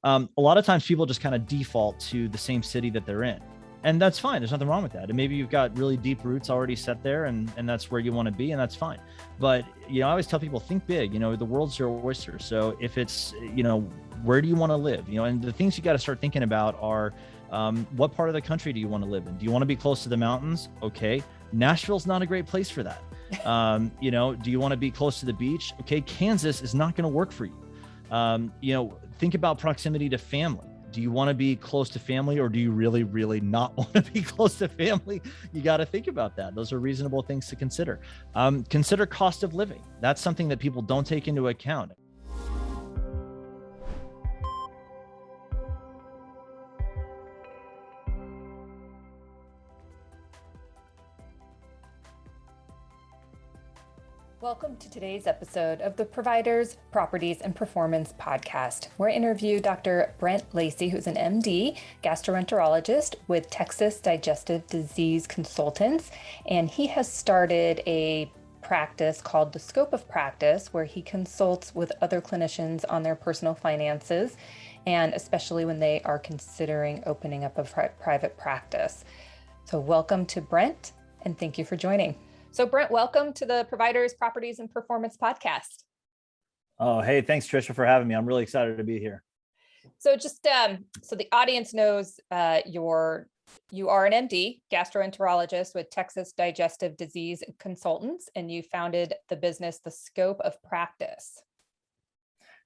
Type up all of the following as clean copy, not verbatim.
A lot of times people just kind of default to the same city that they're in. And that's fine. There's nothing wrong with that. And maybe you've got really deep roots already set there and that's where you want to be, and that's fine. But, I always tell people, think big, the world's your oyster. So if it's, where do you want to live? And the things you got to start thinking about are, what part of the country do you want to live in? Do you want to be close to the mountains? Okay. Nashville's not a great place for that. Do you want to be close to the beach? Okay. Kansas is not going to work for you. Think about proximity to family. Do you want to be close to family, or do you really, really not want to be close to family? You got to think about that. Those are reasonable things to consider. Consider cost of living. That's something that people don't take into account. Welcome to today's episode of the Providers, Properties, and Performance podcast, where I interview Dr. Brent Lacy, who's an MD, gastroenterologist with Texas Digestive Disease Consultants, and he has started a practice called the Scope of Practice, where he consults with other clinicians on their personal finances, and especially when they are considering opening up a private practice. So welcome to Brent, and thank you for joining. So Brent, welcome to the Providers, Properties, and Performance podcast. Oh, hey, thanks, Trisha, for having me. I'm really excited to be here. So just so the audience knows, you are an MD, gastroenterologist with Texas Digestive Disease Consultants, and you founded the business, The Scope of Practice.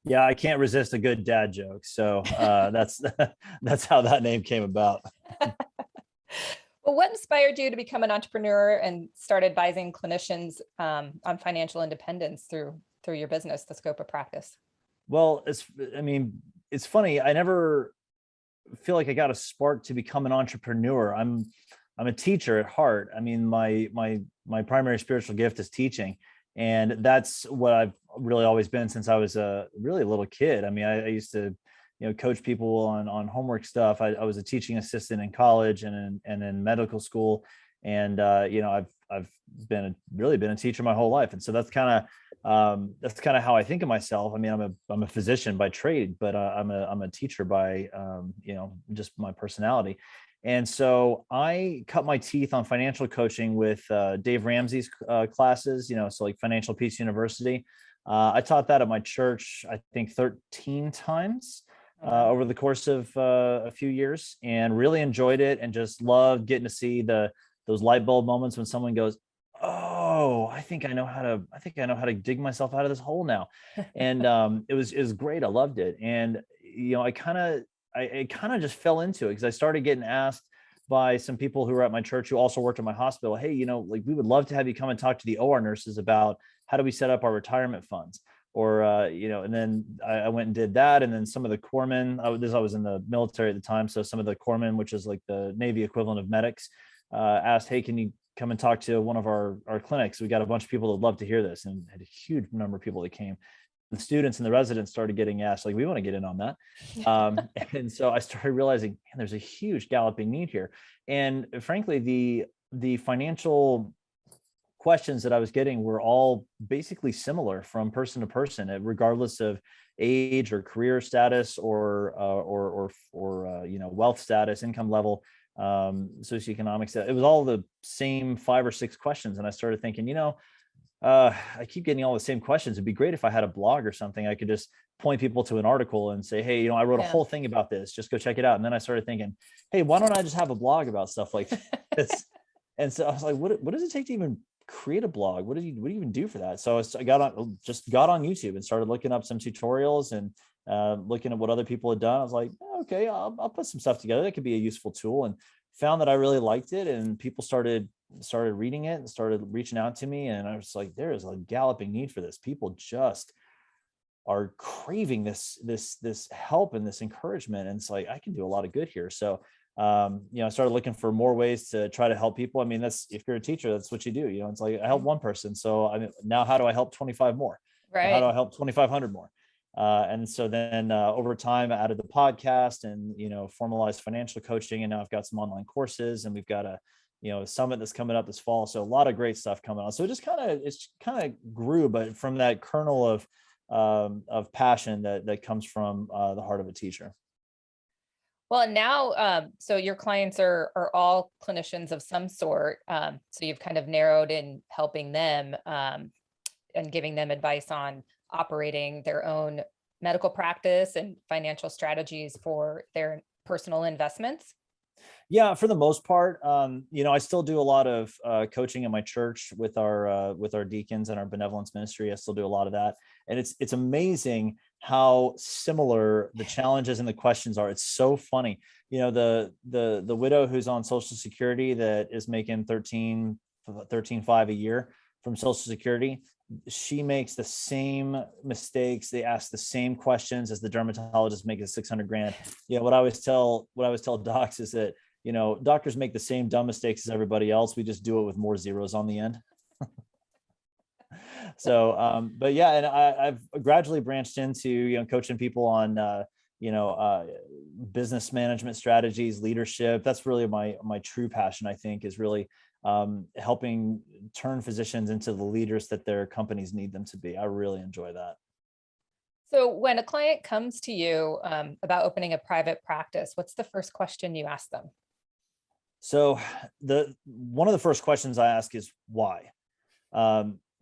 Yeah, I can't resist a good dad joke. So that's how that name came about. Well, what inspired you to become an entrepreneur and start advising clinicians on financial independence through your business, The Scope of Practice? Well, it's funny. I never feel like I got a spark to become an entrepreneur. I'm a teacher at heart. My primary spiritual gift is teaching, and that's what I've really always been since I was a really little kid. I used to coach people on homework stuff. I was a teaching assistant in college and in medical school. And, I've been a teacher my whole life. And so that's kind of how I think of myself. I'm a physician by trade, but I'm a teacher by, just my personality. And so I cut my teeth on financial coaching with Dave Ramsey's classes, so like Financial Peace University. I taught that at my church, I think 13 times. Over the course of a few years, and really enjoyed it, and just loved getting to see those light bulb moments when someone goes, "Oh, I think I know how to dig myself out of this hole now," and it was great. I loved it, and I kind of just fell into it because I started getting asked by some people who were at my church who also worked at my hospital, "Hey, like we would love to have you come and talk to the OR nurses about how do we set up our retirement funds." Or, and then I went and did that. And then some of the corpsmen, I was in the military at the time. So some of the corpsmen, which is like the Navy equivalent of medics, asked, "Hey, can you come and talk to one of our clinics? We got a bunch of people that love to hear this," and had a huge number of people that came. The students and the residents started getting asked, like, "We want to get in on that." And so I started realizing, man, there's a huge galloping need here. And frankly, the financial questions that I was getting were all basically similar from person to person, regardless of age or career status or wealth status, income level, socioeconomic status. It was all the same 5 or 6 questions. And I started thinking, I keep getting all the same questions. It'd be great if I had a blog or something. I could just point people to an article and say, "Hey, I wrote a whole thing about this. Just go check it out." And then I started thinking, "Hey, why don't I just have a blog about stuff like this?" And so I was like, what does it take to even create a blog? What do you even do for that? So I got on YouTube and started looking up some tutorials and looking at what other people had done. I was like, okay, I'll put some stuff together. That could be a useful tool, and found that I really liked it. And people started reading it and started reaching out to me. And I was like, there is a galloping need for this. People just are craving this help and this encouragement. And it's like, I can do a lot of good here. So I started looking for more ways to try to help people. That's, if you're a teacher, that's what you do. It's like, I help one person. So now how do I help 25 more? Right. How do I help 2,500 more? And so then over time, I added the podcast and, formalized financial coaching. And now I've got some online courses, and we've got a summit that's coming up this fall. So a lot of great stuff coming on. So it just kind of grew, but from that kernel of passion that comes from the heart of a teacher. Well, and now, so your clients are all clinicians of some sort. So you've kind of narrowed in helping them and giving them advice on operating their own medical practice and financial strategies for their personal investments. Yeah, for the most part, I still do a lot of coaching in my church with our deacons and our benevolence ministry. I still do a lot of that, and it's amazing how similar the challenges and the questions are. It's so funny. The widow who's on Social Security that is making 13.5 a year from Social Security, she makes the same mistakes. They ask the same questions as the dermatologist making 600 grand. What I always tell docs is that doctors make the same dumb mistakes as everybody else. We just do it with more zeros on the end. So, but yeah, and I've gradually branched into, coaching people on, business management strategies, leadership. That's really my true passion, I think, is really helping turn physicians into the leaders that their companies need them to be. I really enjoy that. So when a client comes to you about opening a private practice, what's the first question you ask them? So one of the first questions I ask is why?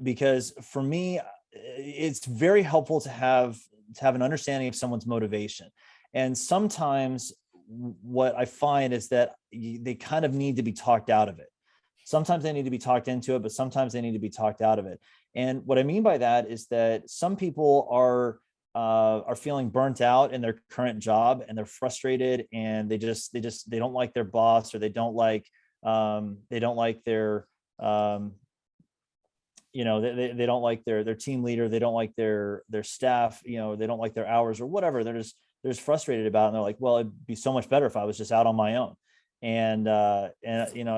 Because for me, it's very helpful to have an understanding of someone's motivation. And sometimes what I find is that they kind of need to be talked out of it. Sometimes they need to be talked into it, but sometimes they need to be talked out of it. And what I mean by that is that some people are feeling burnt out in their current job, and they're frustrated, and they don't like their boss, or they don't like their they don't like their team leader, they don't like their staff, they don't like their hours or whatever. They're just frustrated about it, and they're like, well, it'd be so much better if I was just out on my own. And I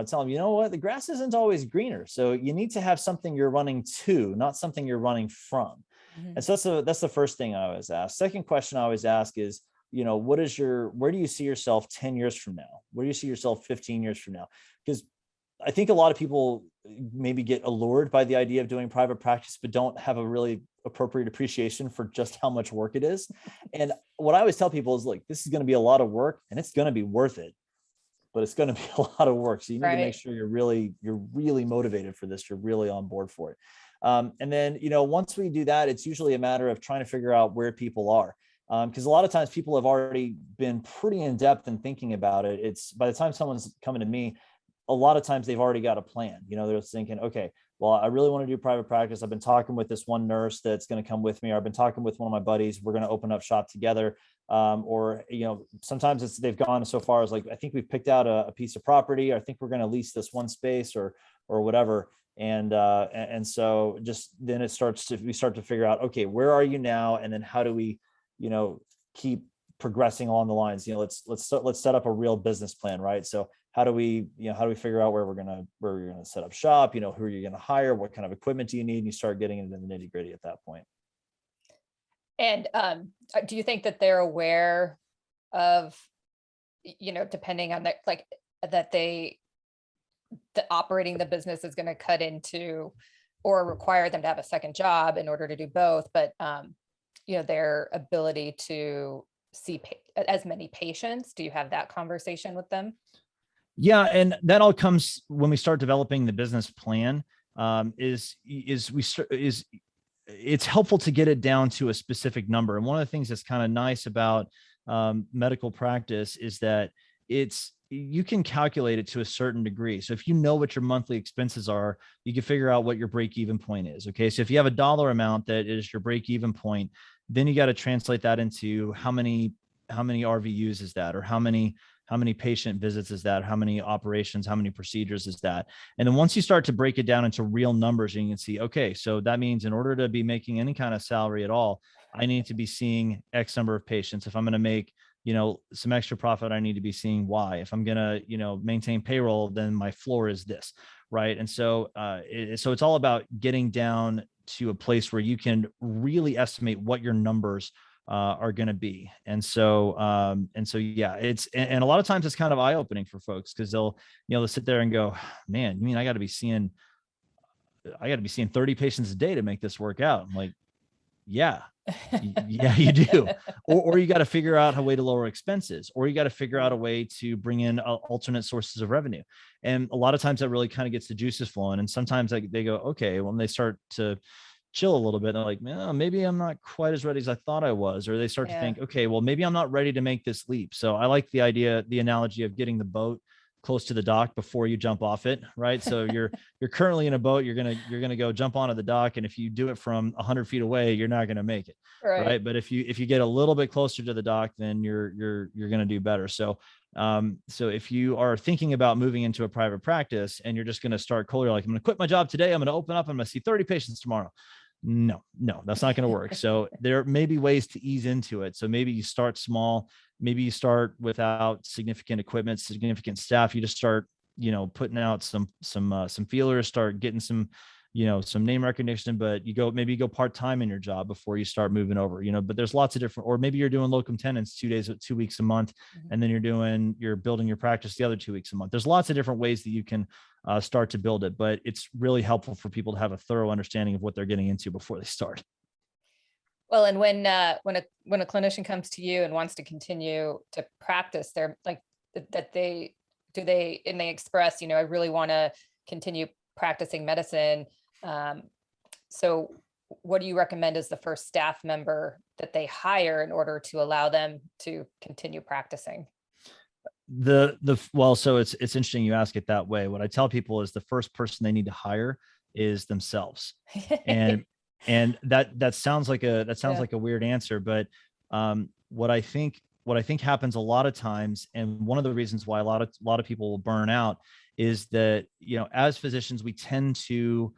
tell them, what, the grass isn't always greener. So you need to have something you're running to, not something you're running from. Mm-hmm. And so that's the first thing I always ask. Second question I always ask is, where do you see yourself 10 years from now? Where do you see yourself 15 years from now? Because I think a lot of people maybe get allured by the idea of doing private practice, but don't have a really appropriate appreciation for just how much work it is. And what I always tell people is, like, this is going to be a lot of work, and it's going to be worth it, but it's going to be a lot of work. So you need to make sure you're really motivated for this. You're really on board for it. And then, once we do that, it's usually a matter of trying to figure out where people are. Because a lot of times people have already been pretty in depth in thinking about it. It's by the time someone's coming to me, a lot of times they've already got a plan. They're thinking, okay, well, I really want to do private practice. I've been talking with this one nurse that's going to come with me, or I've been talking with one of my buddies. We're going to open up shop together. Or sometimes they've gone so far as, like, I think we've picked out a piece of property. I think we're going to lease this one space or whatever. And so just then we start to figure out, okay, where are you now? And then how do we, keep progressing along the lines? Let's set up a real business plan, right? So how do we figure out where we're going to set up shop? Who are you going to hire? What kind of equipment do you need? And you start getting into the nitty gritty at that point. And do you think that they're aware of, depending on that operating the business is going to cut into or require them to have a second job in order to do both, but their ability to see as many patients? Do you have that conversation with them? Yeah, and that all comes when we start developing the business plan. It's helpful to get it down to a specific number. And one of the things that's kind of nice about medical practice is that you can calculate it to a certain degree. So if you know what your monthly expenses are, you can figure out what your break-even point is. Okay. So if you have a dollar amount that is your break-even point, then you got to translate that into how many RVUs is that, or how many patient visits is that, how many operations, how many procedures is that. And then once you start to break it down into real numbers, you can see, okay, so that means in order to be making any kind of salary at all, I need to be seeing X number of patients. If I'm going to make, some extra profit, I need to be seeing Y. If I'm going to, maintain payroll, then my floor is this, right? And so, so it's all about getting down to a place where you can really estimate what your numbers are going to be. And so, yeah, and a lot of times it's kind of eye opening for folks, because they'll sit there and go, man, you mean I got to be seeing 30 patients a day to make this work out? I'm like, Yeah. Yeah, you do. Or you got to figure out a way to lower expenses, or you got to figure out a way to bring in alternate sources of revenue. And a lot of times that really kind of gets the juices flowing. And sometimes they go, okay, when they start to chill a little bit, they're like, oh, maybe I'm not quite as ready as I thought I was. Or they start to think, okay, well, maybe I'm not ready to make this leap. So I like the analogy of getting the boat close to the dock before you jump off it, right? So you're currently in a boat, you're gonna go jump onto the dock, and if you do it from 100 feet away, you're not gonna make it, right? But if you get a little bit closer to the dock, then you're gonna do better. So so if you are thinking about moving into a private practice and you're just gonna start cold, you're like, I'm gonna quit my job today, I'm gonna open up, I'm gonna see 30 patients tomorrow. No, that's not going to work. So there may be ways to ease into it. So maybe you start small, maybe you start without significant equipment, significant staff. You just start, putting out some feelers, start getting some, some name recognition, but maybe you go part-time in your job before you start moving over, but there's lots of different, or maybe you're doing locum tenens 2 weeks a month, and then you're building your practice the other 2 weeks a month. There's lots of different ways that you can start to build it, but it's really helpful for people to have a thorough understanding of what they're getting into before they start. Well, and when a clinician comes to you and wants to continue to practice, they're like they express, I really want to continue practicing medicine. So what do you recommend as the first staff member that they hire in order to allow them to continue practicing? Well, so it's interesting you ask it that way. What I tell people is the first person they need to hire is themselves. And that sounds like a weird answer, but what I think happens a lot of times, and one of the reasons why a lot of people will burn out, is that as physicians we tend to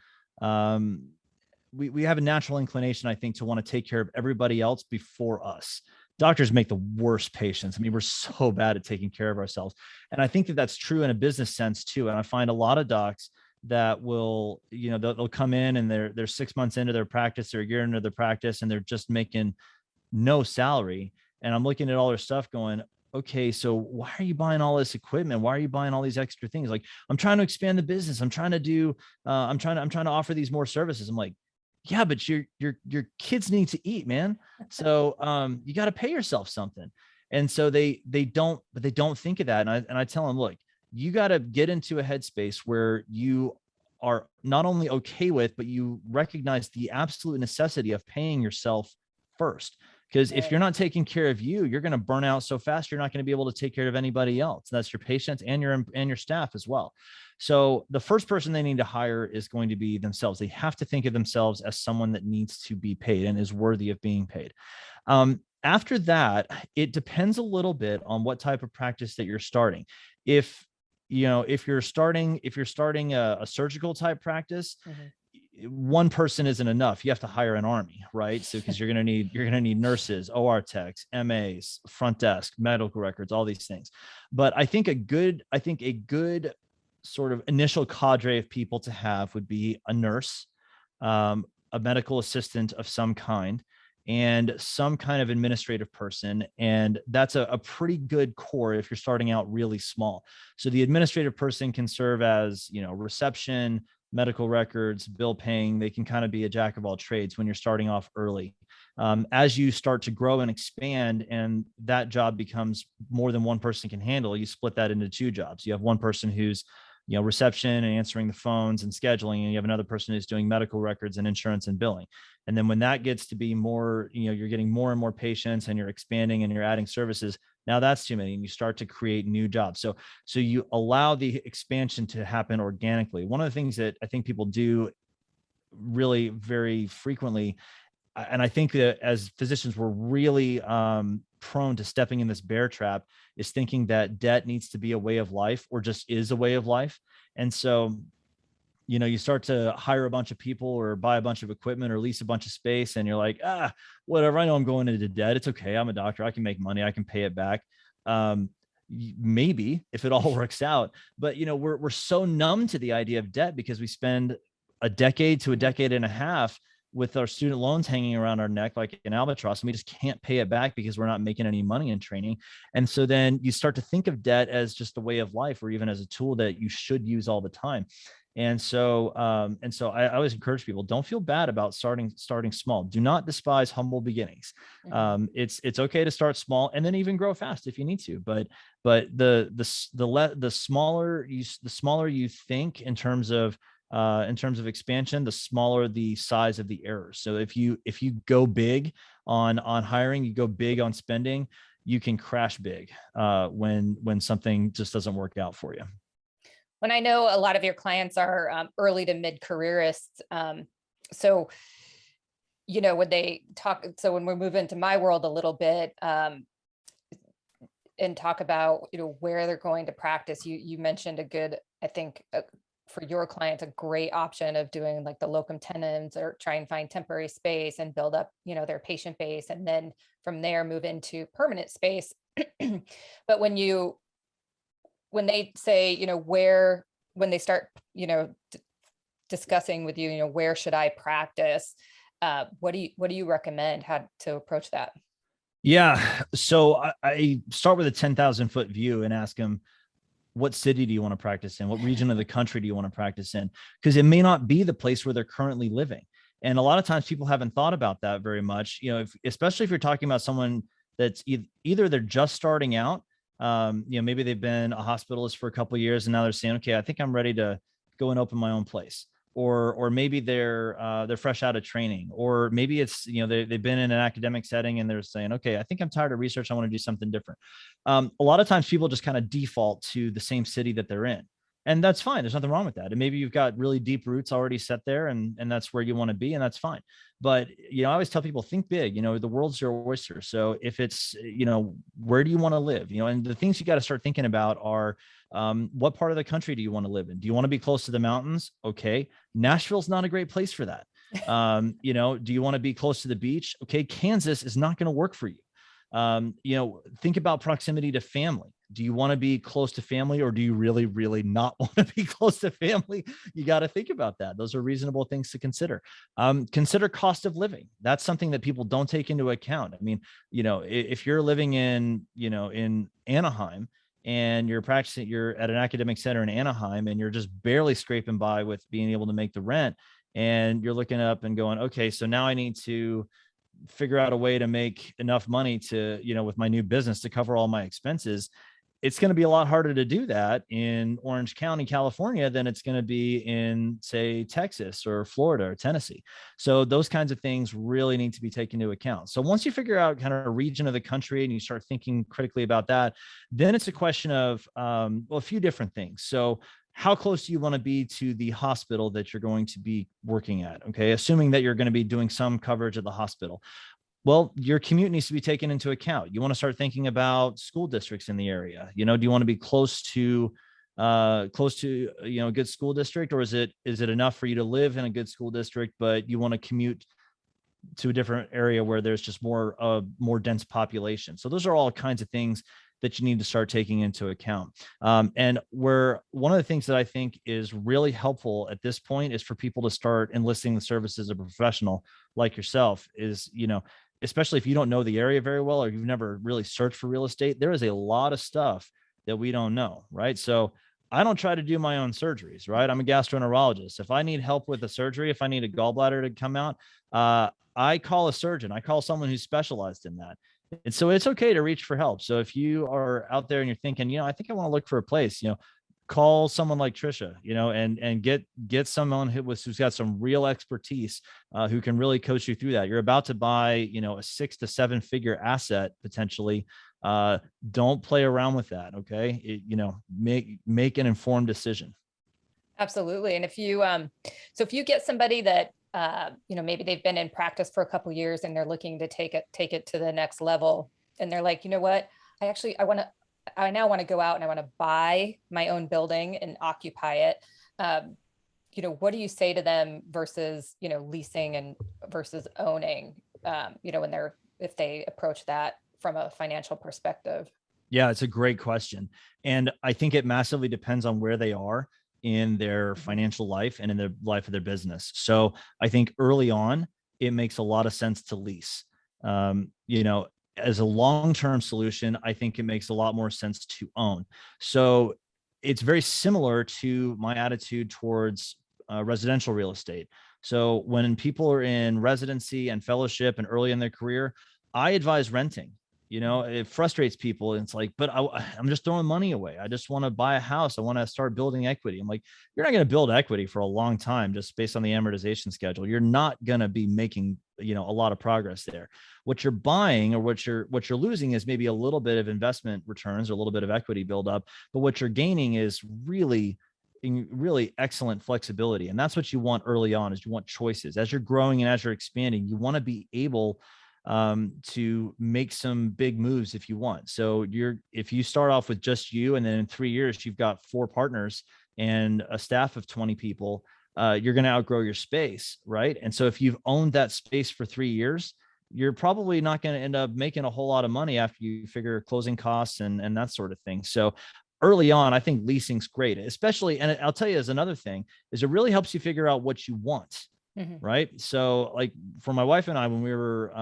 we have a natural inclination, I think, to want to take care of everybody else before us. Doctors make the worst patients. I mean, we're so bad at taking care of ourselves. And I think that that's true in a business sense too. And I find a lot of docs that will, they'll come in and they're 6 months into their practice or a year into their practice, and they're just making no salary. And I'm looking at all their stuff going, okay, so why are you buying all this equipment? Why are you buying all these extra things? Like, I'm trying to expand the business. I'm trying to offer these more services. I'm like, yeah, but your kids need to eat, man. So you got to pay yourself something. And so they don't think of that. And I tell them, look, you got to get into a headspace where you are not only okay with, but you recognize the absolute necessity of paying yourself first. Because if you're not taking care of you, you're going to burn out so fast, you're not going to be able to take care of anybody else. That's your patients and your staff as well. So the first person they need to hire is going to be themselves. They have to think of themselves as someone that needs to be paid and is worthy of being paid. After that, it depends a little bit on what type of practice that you're starting. If you're starting a surgical type practice, one person isn't enough. You have to hire an army, right? So, because you're going to need nurses, OR techs, MAs, front desk, medical records, all these things. But I think a good sort of initial cadre of people to have would be a nurse, a medical assistant of some kind, and some kind of administrative person. And that's a pretty good core if you're starting out really small. So the administrative person can serve as, reception, medical records, bill paying. They can kind of be a jack of all trades when you're starting off early. As you start to grow and expand, and that job becomes more than one person can handle, you split that into two jobs. You have one person who's reception and answering the phones and scheduling, and you have another person who's doing medical records and insurance and billing. And then when that gets to be more, you're getting more and more patients and you're expanding and you're adding services, now that's too many, and you start to create new jobs. So you allow the expansion to happen organically. One of the things that I think people do really very frequently, and I think that as physicians, we're really prone to stepping in this bear trap, is thinking that debt needs to be a way of life, or just is a way of life. And so, you start to hire a bunch of people or buy a bunch of equipment or lease a bunch of space, and you're like, whatever, I know I'm going into debt. It's okay. I'm a doctor. I can make money. I can pay it back. Maybe if it all works out, but we're so numb to the idea of debt because we spend a decade to a decade and a half with our student loans hanging around our neck like an albatross, and we just can't pay it back because we're not making any money in training. And so then you start to think of debt as just a way of life, or even as a tool that you should use all the time. And so I always encourage people, don't feel bad about starting small. Do not despise humble beginnings. It's okay to start small and then even grow fast if you need to. But the smaller you think in terms of expansion, the smaller the size of the errors. So if you go big on hiring, you go big on spending, you can crash big when something just doesn't work out for you. When I know a lot of your clients are early to mid careerists, so when they talk, so when we move into my world a little bit, and talk about where they're going to practice, you mentioned a good, I think, for your clients, a great option of doing like the locum tenens, or try and find temporary space and build up their patient base, and then from there move into permanent space. But when they say, when they start, discussing with you, where should I practice? What do you recommend how to approach that? Yeah. So I start with a 10,000 foot view and ask them, what city do you want to practice in? What region of the country do you want to practice in? Because it may not be the place where they're currently living. And a lot of times people haven't thought about that very much, especially if you're talking about someone that's either they're just starting out, maybe they've been a hospitalist for a couple of years and now they're saying, okay, I think I'm ready to go and open my own place. Or maybe they're fresh out of training, or maybe it's, they've been in an academic setting and they're saying, okay, I think I'm tired of research. I want to do something different. A lot of times people just kind of default to the same city that they're in. And that's fine. There's nothing wrong with that. And maybe you've got really deep roots already set there, and that's where you want to be, and that's fine. But, I always tell people, think big, the world's your oyster. So if it's, where do you want to live? And the things you got to start thinking about are, what part of the country do you want to live in? Do you want to be close to the mountains? Okay. Nashville's not a great place for that. Do you want to be close to the beach? Okay. Kansas is not going to work for you. Think about proximity to family. Do you want to be close to family, or do you really, really not want to be close to family? You got to think about that. Those are reasonable things to consider. Consider cost of living. That's something that people don't take into account. I mean, if you're living in Anaheim, and you're at an academic center in Anaheim, and you're just barely scraping by with being able to make the rent, and you're looking up and going, okay, so now I need to figure out a way to make enough money to, with my new business, to cover all my expenses. It's going to be a lot harder to do that in Orange County, California, than it's going to be in, say, Texas or Florida or Tennessee. So those kinds of things really need to be taken into account. So once you figure out kind of a region of the country and you start thinking critically about that, then it's a question of, a few different things. So how close do you want to be to the hospital that you're going to be working at? Okay. Assuming that you're going to be doing some coverage at the hospital. Well, your commute needs to be taken into account. You want to start thinking about school districts in the area. Do you want to be close to a good school district, or is it enough for you to live in a good school district, but you want to commute to a different area where there's just more dense population? So those are all kinds of things that you need to start taking into account. And where one of the things that I think is really helpful at this point is for people to start enlisting the services of a professional like yourself. Is, especially if you don't know the area very well, or you've never really searched for real estate, there is a lot of stuff that we don't know, right? So I don't try to do my own surgeries, right? I'm a gastroenterologist. If I need help with a surgery, if I need a gallbladder to come out, I call a surgeon. I call someone who's specialized in that. And so it's okay to reach for help. So if you are out there and you're thinking, I think I want to look for a place, call someone like Trisha, and get someone who's got some real expertise, who can really coach you through that. You're about to buy, a 6 to 7 figure asset potentially. Don't play around with that. Okay. Make an informed decision. Absolutely. And if you get somebody that, maybe they've been in practice for a couple of years and they're looking to take it to the next level, and they're like, what, I now want to go out and I want to buy my own building and occupy it. What do you say to them versus, leasing and versus owning, if they approach that from a financial perspective? Yeah, it's a great question. And I think it massively depends on where they are in their financial life and in the life of their business. So I think early on, it makes a lot of sense to lease. As a long-term solution, I think it makes a lot more sense to own. So it's very similar to my attitude towards residential real estate. So when people are in residency and fellowship and early in their career, I advise renting. It frustrates people. And it's like, but I'm just throwing money away. I just want to buy a house. I want to start building equity. I'm like, you're not going to build equity for a long time just based on the amortization schedule. You're not going to be making, a lot of progress there. What you're buying or what you're losing is maybe a little bit of investment returns or a little bit of equity buildup. But what you're gaining is really excellent flexibility. And that's what you want early on, is you want choices. As you're growing and as you're expanding, you want to be able to make some big moves if you want. So if you start off with just you, and then in 3 years, you've got 4 partners and a staff of 20 people, you're going to outgrow your space. Right. And so if you've owned that space for 3 years, you're probably not going to end up making a whole lot of money after you figure closing costs and that sort of thing. So early on, I think leasing's great, especially, and I'll tell you, as another thing, is it really helps you figure out what you want. Right. So like for my wife and I, when we were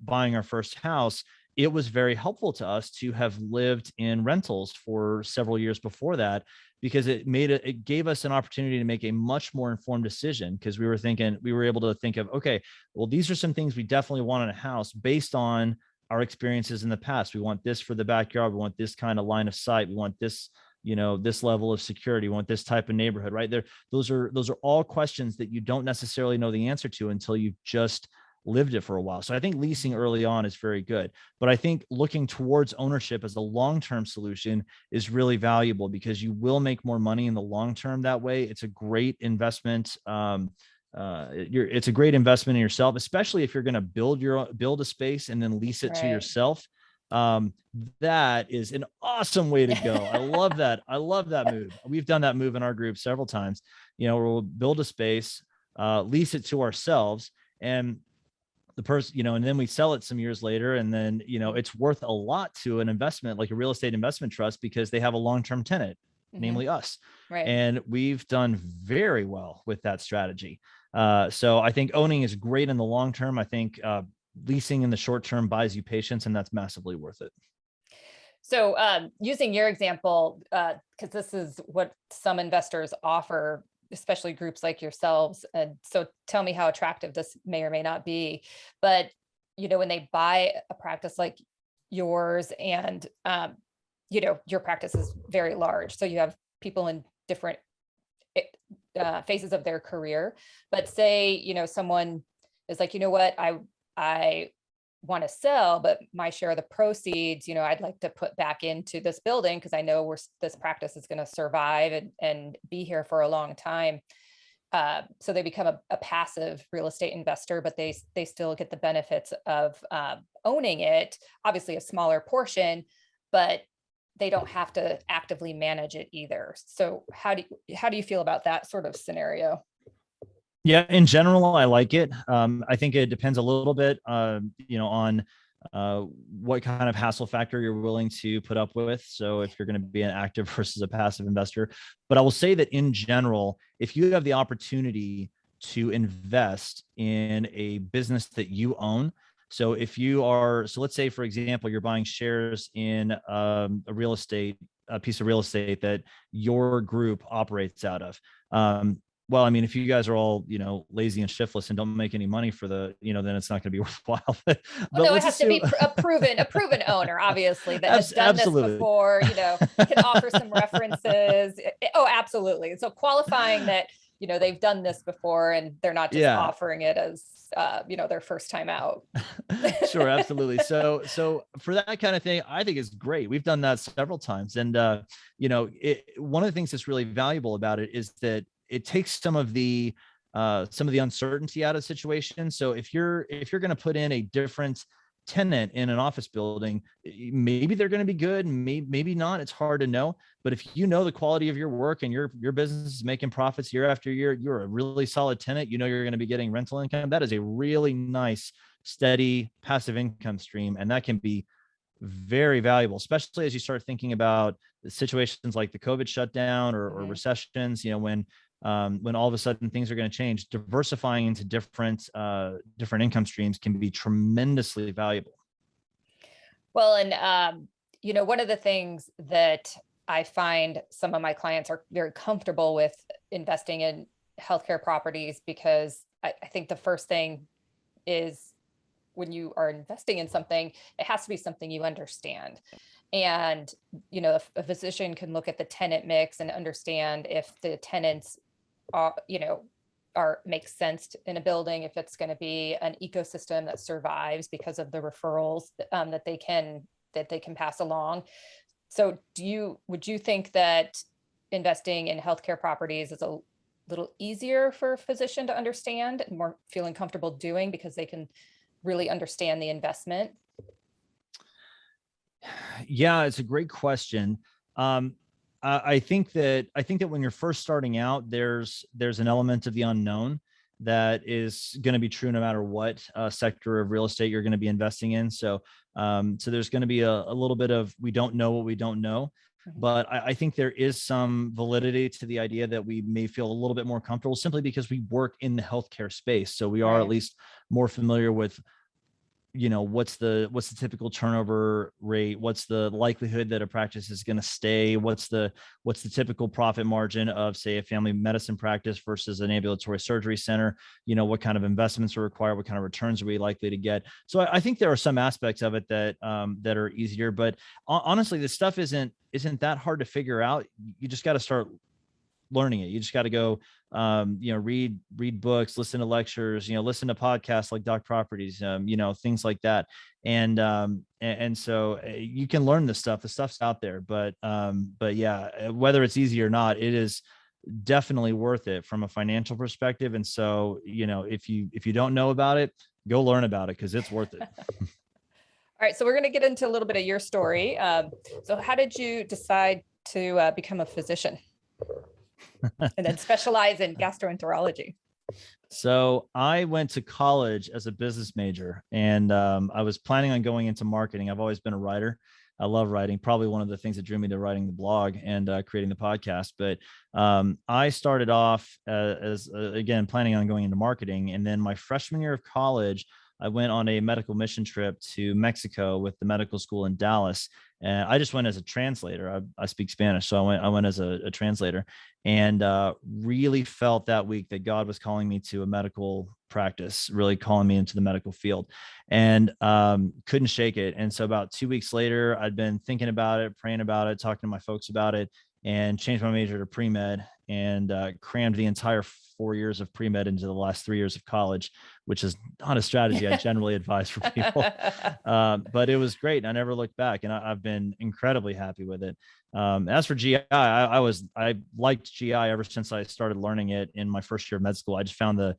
buying our first house, it was very helpful to us to have lived in rentals for several years before that, because it gave us an opportunity to make a much more informed decision, because we were able to think of, okay, well, these are some things we definitely want in a house based on our experiences in the past. We want this for the backyard. We want this kind of line of sight. We want this, this level of security. We want this type of neighborhood, right there. Those are all questions that you don't necessarily know the answer to until you've just lived it for a while. So I think leasing early on is very good, but I think looking towards ownership as a long-term solution is really valuable, because you will make more money in the long term that way. It's a great investment. It's a great investment in yourself, especially if you're going to build a space and then lease it to yourself. That is an awesome way to go. I love that. I love that move. We've done that move in our group several times. We'll build a space, lease it to ourselves, and the person, and then we sell it some years later. And then, it's worth a lot to an investment, like a real estate investment trust, because they have a long-term tenant, namely us. Right. And we've done very well with that strategy. So I think owning is great in the long term. I think leasing in the short term buys you patience, and that's massively worth it. So using your example, because this is what some investors offer, especially groups like yourselves. And so tell me how attractive this may or may not be. But, when they buy a practice like yours, and, your practice is very large. So you have people in different phases of their career. But say, someone is like, what, I want to sell, but my share of the proceeds, I'd like to put back into this building, because I know this practice is going to survive and be here for a long time. So they become a passive real estate investor, but they still get the benefits of owning it, obviously a smaller portion, but they don't have to actively manage it either. So how do you feel about that sort of scenario? Yeah, in general, I like it. I think it depends a little bit, on what kind of hassle factor you're willing to put up with. So if you're going to be an active versus a passive investor, but I will say that in general, if you have the opportunity to invest in a business that you own, so let's say, for example, you're buying shares in a piece of real estate that your group operates out of. Well, I mean, if you guys are all, lazy and shiftless and don't make any money for then it's not going to be worthwhile. But no, it has to be a proven owner, obviously, that has done absolutely. this before, can offer some references. Oh, absolutely. So qualifying that, they've done this before and they're not just offering it as, their first time out. Sure. Absolutely. So for that kind of thing, I think it's great. We've done that several times. And, one of the things that's really valuable about it is that it takes some of the uncertainty out of the situation. So if you're going to put in a different tenant in an office building, maybe they're going to be good, maybe not. It's hard to know. But if you know the quality of your work and your business is making profits year after year, you're a really solid tenant. You're going to be getting rental income. That is a really nice, steady, passive income stream, and that can be very valuable, especially as you start thinking about the situations like the COVID shutdown or recessions. When all of a sudden things are going to change, diversifying into different income streams can be tremendously valuable. Well, and one of the things that I find some of my clients are very comfortable with investing in healthcare properties because I think the first thing is when you are investing in something, it has to be something you understand. And, if a physician can look at the tenant mix and understand if the tenants are, make sense in a building, if it's going to be an ecosystem that survives because of the referrals that they can pass along. So would you think that investing in healthcare properties is a little easier for a physician to understand and more feeling comfortable doing because they can really understand the investment? Yeah, it's a great question. I think that when you're first starting out, there's an element of the unknown that is going to be true no matter what sector of real estate you're going to be investing in. So there's going to be a little bit of we don't know what we don't know. Mhm. But I think there is some validity to the idea that we may feel a little bit more comfortable simply because we work in the healthcare space. So we are at Right. least more familiar with what's the typical turnover rate, what's the likelihood that a practice is going to stay, what's the typical profit margin of, say, a family medicine practice versus an ambulatory surgery center, what kind of investments are required, what kind of returns are we likely to get. So I think there are some aspects of it that are easier, but honestly, this stuff isn't that hard to figure out. You just got to start learning it. You just got to go, read books, listen to lectures, listen to podcasts like DocProperties, things like that. And so you can learn this stuff. The stuff's out there, but yeah, whether it's easy or not, it is definitely worth it from a financial perspective. And so, if you don't know about it, go learn about it because it's worth it. All right, so we're going to get into a little bit of your story. So how did you decide to become a physician and then specialize in gastroenterology? So I went to college as a business major, and I was planning on going into marketing. I've always been a writer. I love writing. Probably one of the things that drew me to writing the blog and creating the podcast. But I started off as again planning on going into marketing, and then my freshman year of college, I went on a medical mission trip to Mexico with the medical school in Dallas. And I just went as a translator. I speak Spanish, so I went as a translator, and really felt that week that God was calling me to a medical practice, really calling me into the medical field, and couldn't shake it. And so about 2 weeks later, I'd been thinking about it, praying about it, talking to my folks about it, and changed my major to pre-med and crammed the entire 4 years of pre-med into the last 3 years of college, which is not a strategy I generally advise for people. But it was great. And I never looked back, and I've been incredibly happy with it. As for GI, I liked GI ever since I started learning it in my first year of med school. I just found the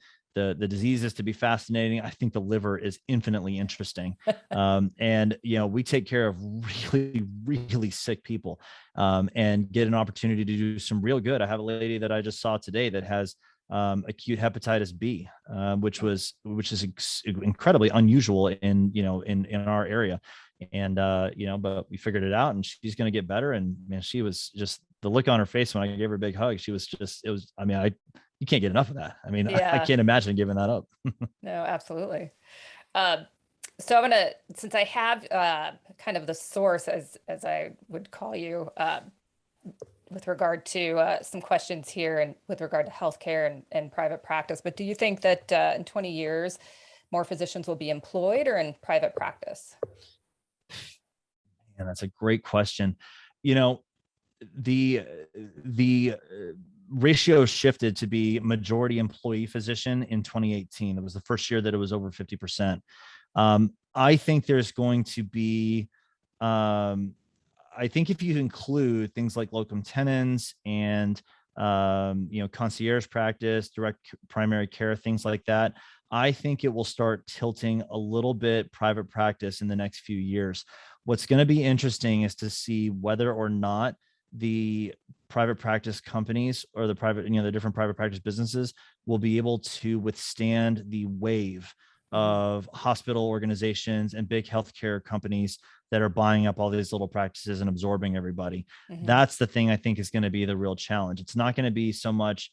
diseases to be fascinating. I think the liver is infinitely interesting. And, we take care of really, really sick people and get an opportunity to do some real good. I have a lady that I just saw today that has acute hepatitis B, which is incredibly unusual in our area. And, but we figured it out, and she's going to get better. And man, she was just, the look on her face when I gave her a big hug, she was just, you can't get enough of that. I mean, I can't imagine giving that up. No, absolutely. So I'm gonna, since I have kind of the source, as I would call you, with regard to some questions here and with regard to healthcare and private practice. But do you think that in 20 years, more physicians will be employed or in private practice? And that's a great question. The ratio shifted to be majority employee physician in 2018. It was the first year that it was over 50%. I think there's going to be, I think if you include things like locum tenens and, concierge practice, direct primary care, things like that, I think it will start tilting a little bit private practice in the next few years. What's going to be interesting is to see whether or not the private practice companies or the different private practice businesses will be able to withstand the wave of hospital organizations and big healthcare companies that are buying up all these little practices and absorbing everybody. Mm-hmm. That's the thing I think is going to be the real challenge. It's not going to be so much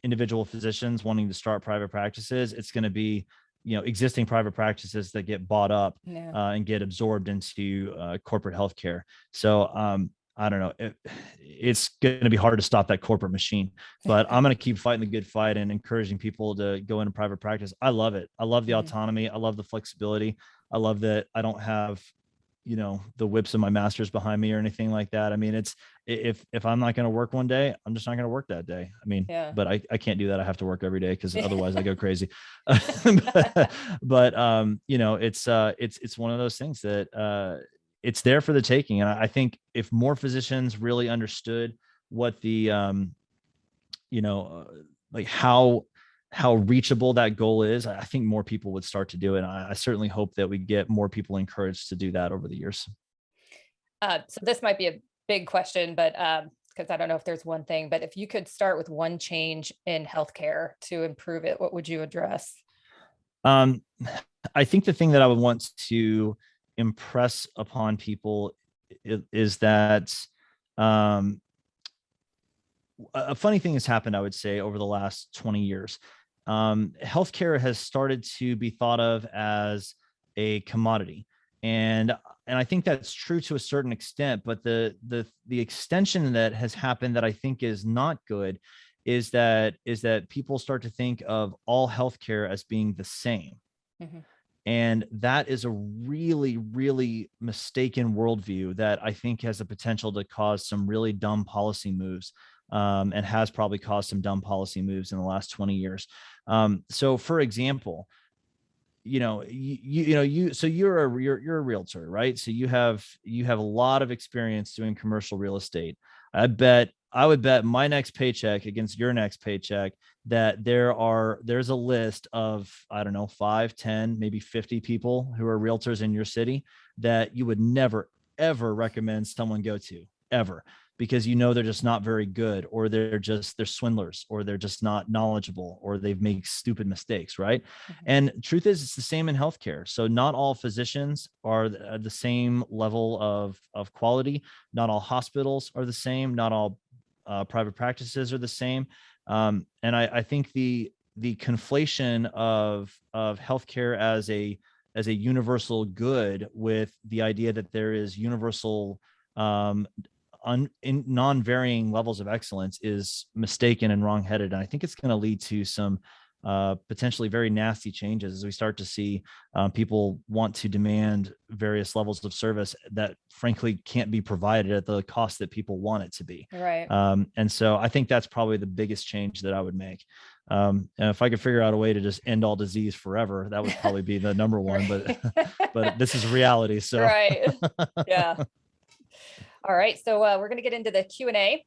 individual physicians wanting to start private practices. It's going to be, existing private practices that get bought up and get absorbed into corporate healthcare. So I don't know, it's going to be hard to stop that corporate machine, but I'm going to keep fighting the good fight and encouraging people to go into private practice. I love it. I love the autonomy. I love the flexibility. I love that I don't have, the whips of my masters behind me or anything like that. I mean, if I'm not going to work one day, I'm just not going to work that day. I mean, Yeah. but I can't do that. I have to work every day because otherwise I go crazy. but it's one of those things that, it's there for the taking. And I think if more physicians really understood what the, like how reachable that goal is, I think more people would start to do it. And I certainly hope that we get more people encouraged to do that over the years. So this might be a big question, but because I don't know if there's one thing, but if you could start with one change in healthcare to improve it, what would you address? I think the thing that I would want to impress upon people is that, a funny thing has happened, I would say, over the last 20 years. Healthcare has started to be thought of as a commodity. And I think that's true to a certain extent, but the extension that has happened that I think is not good is that people start to think of all healthcare as being the same. Mhm. And that is a really, really mistaken worldview that I think has the potential to cause some really dumb policy moves, and has probably caused some dumb policy moves in the last 20 years. So, for example, so you're a realtor, right? So you have a lot of experience doing commercial real estate. I would bet my next paycheck against your next paycheck that there's a list of, I don't know, 5, 10, maybe 50 people who are realtors in your city that you would never, ever recommend someone go to, ever, because they're just not very good, or they're swindlers, or they're just not knowledgeable, or they've made stupid mistakes, right? And truth is, it's the same in healthcare. So not all physicians are the same level of quality. Not all hospitals are the same. Not all private practices are the same. And I think the conflation of healthcare as a universal good, with the idea that there is universal, in non-varying levels of excellence, is mistaken and wrongheaded. And I think it's going to lead to some potentially very nasty changes as we start to see people want to demand various levels of service that frankly can't be provided at the cost that people want it to be. Right. And so I think that's probably the biggest change that I would make. And if I could figure out a way to just end all disease forever, that would probably be the number one, but this is reality. So Right. Yeah. All right. So we're going to get into the Q&A.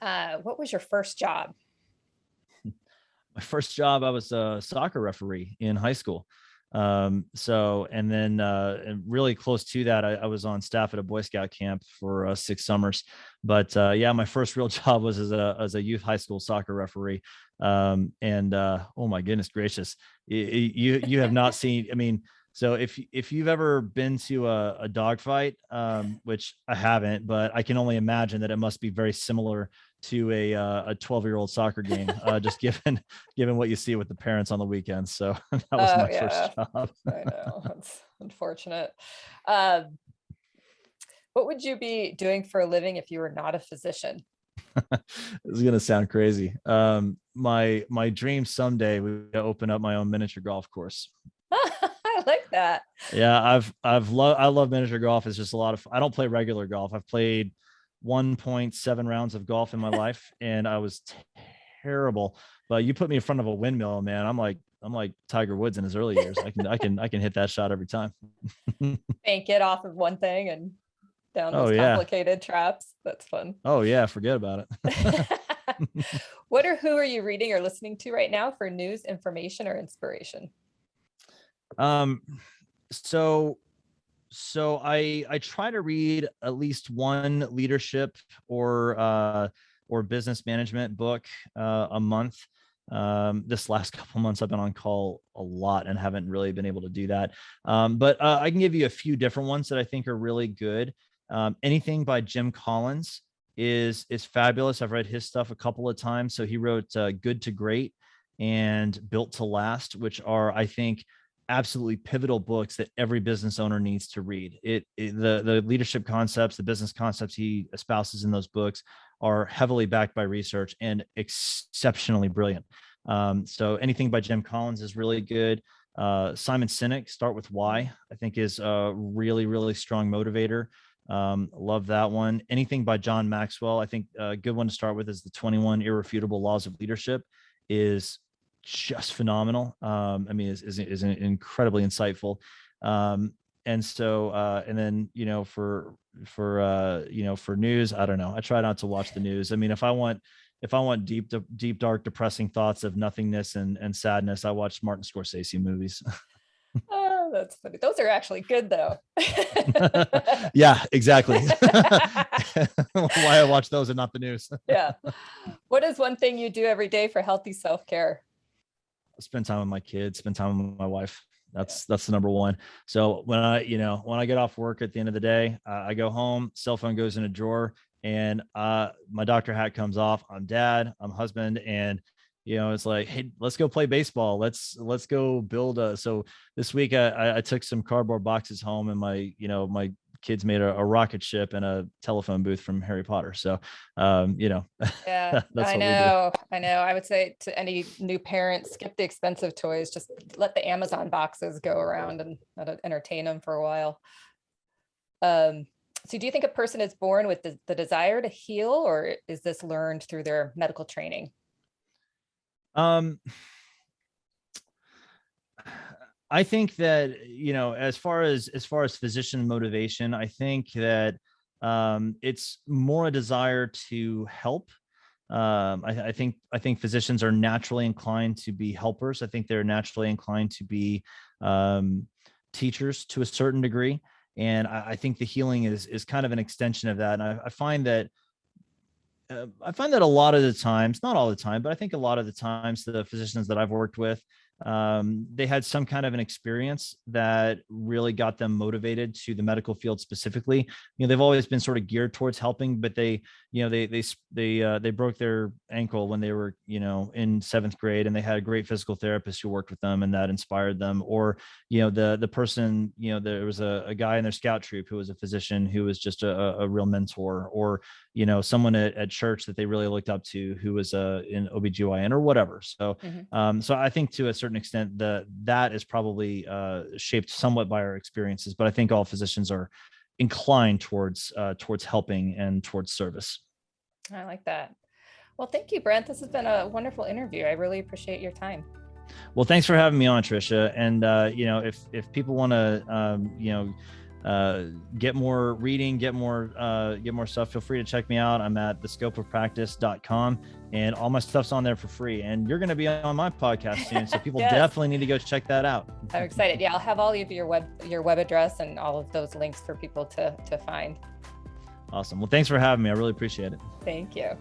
What was your first job? my first job, I was a soccer referee in high school. And then and really close to that, I was on staff at a Boy Scout camp for 6 summers. But yeah, my first real job was as a youth high school soccer referee. Oh my goodness gracious, you have not seen. I mean, so if you've ever been to a dog fight, which I haven't, but I can only imagine that it must be very similar to a 12-year-old soccer game, just given what you see with the parents on the weekends. So that was my first job. I know, it's unfortunate. What would you be doing for a living if you were not a physician? This is gonna sound crazy. My dream someday would open up my own miniature golf course. I like that. Yeah, I love miniature golf. It's just a lot of I don't play regular golf. I've played 1.7 rounds of golf in my life, and I was terrible. But you put me in front of a windmill, man. I'm like Tiger Woods in his early years. I can hit that shot every time. Bank it off of one thing and down Oh those yeah. complicated traps. That's fun. Oh yeah, forget about it. Who are you reading or listening to right now for news, information, or inspiration? So I try to read at least one leadership or business management book a month. This last couple months I've been on call a lot and haven't really been able to do that. But I can give you a few different ones that I think are really good. Anything by Jim Collins is fabulous. I've read his stuff a couple of times. So he wrote Good to Great and Built to Last, which are, I think, absolutely pivotal books that every business owner needs to read. The leadership concepts, the business concepts he espouses in those books are heavily backed by research and exceptionally brilliant. So anything by Jim Collins is really good. Simon Sinek, Start With Why, I think is a really, really strong motivator. Love that one. Anything by John Maxwell, I think a good one to start with is the 21 Irrefutable Laws of Leadership, is just phenomenal. I mean, is incredibly insightful. And so, and then, for news, I don't know. I try not to watch the news. I mean, if I want deep, dark, depressing thoughts of nothingness and sadness, I watch Martin Scorsese movies. Oh, that's funny. Those are actually good though. Yeah, exactly. Why I watch those and not the news. Yeah. What is one thing you do every day for healthy self-care? Spend time with my kids, spend time with my wife. That's the number one. So when I get off work at the end of the day, I go home, cell phone goes in a drawer, and my doctor hat comes off. I'm dad, I'm husband, and it's like, hey, let's go play baseball. Let's go build so this week I took some cardboard boxes home, and my kids made a rocket ship and a telephone booth from Harry Potter. So, yeah, that's I know. I would say to any new parents, skip the expensive toys, just let the Amazon boxes go around and that'll entertain them for a while. So do you think a person is born with the desire to heal, or is this learned through their medical training? I think that, as far as physician motivation, I think that it's more a desire to help. I think physicians are naturally inclined to be helpers. I think they're naturally inclined to be teachers to a certain degree. And I think the healing is kind of an extension of that. And I find that a lot of the times, not all the time, but I think a lot of the times the physicians that I've worked with, they had some kind of an experience that really got them motivated to the medical field specifically. They've always been sort of geared towards helping, but they broke their ankle when they were, in 7th grade, and they had a great physical therapist who worked with them, and that inspired them. Or, the person, there was a guy in their scout troop who was a physician who was just a real mentor, or, someone at church that they really looked up to who was in OBGYN or whatever. So, so I think to a certain extent that is probably shaped somewhat by our experiences, but I think all physicians are inclined towards helping and towards service. I like that. Well, thank you, Brent. This has been a wonderful interview. I really appreciate your time. Well, thanks for having me on, Tricia. And if people want to get more reading, get more stuff, feel free to check me out. I'm at thescopeofpractice.com, and all my stuff's on there for free. And you're going to be on my podcast soon, so people Yes. definitely need to go check that out. I'm excited. Yeah, I'll have all of your web address and all of those links for people to find. Awesome. Well, thanks for having me. I really appreciate it. Thank you.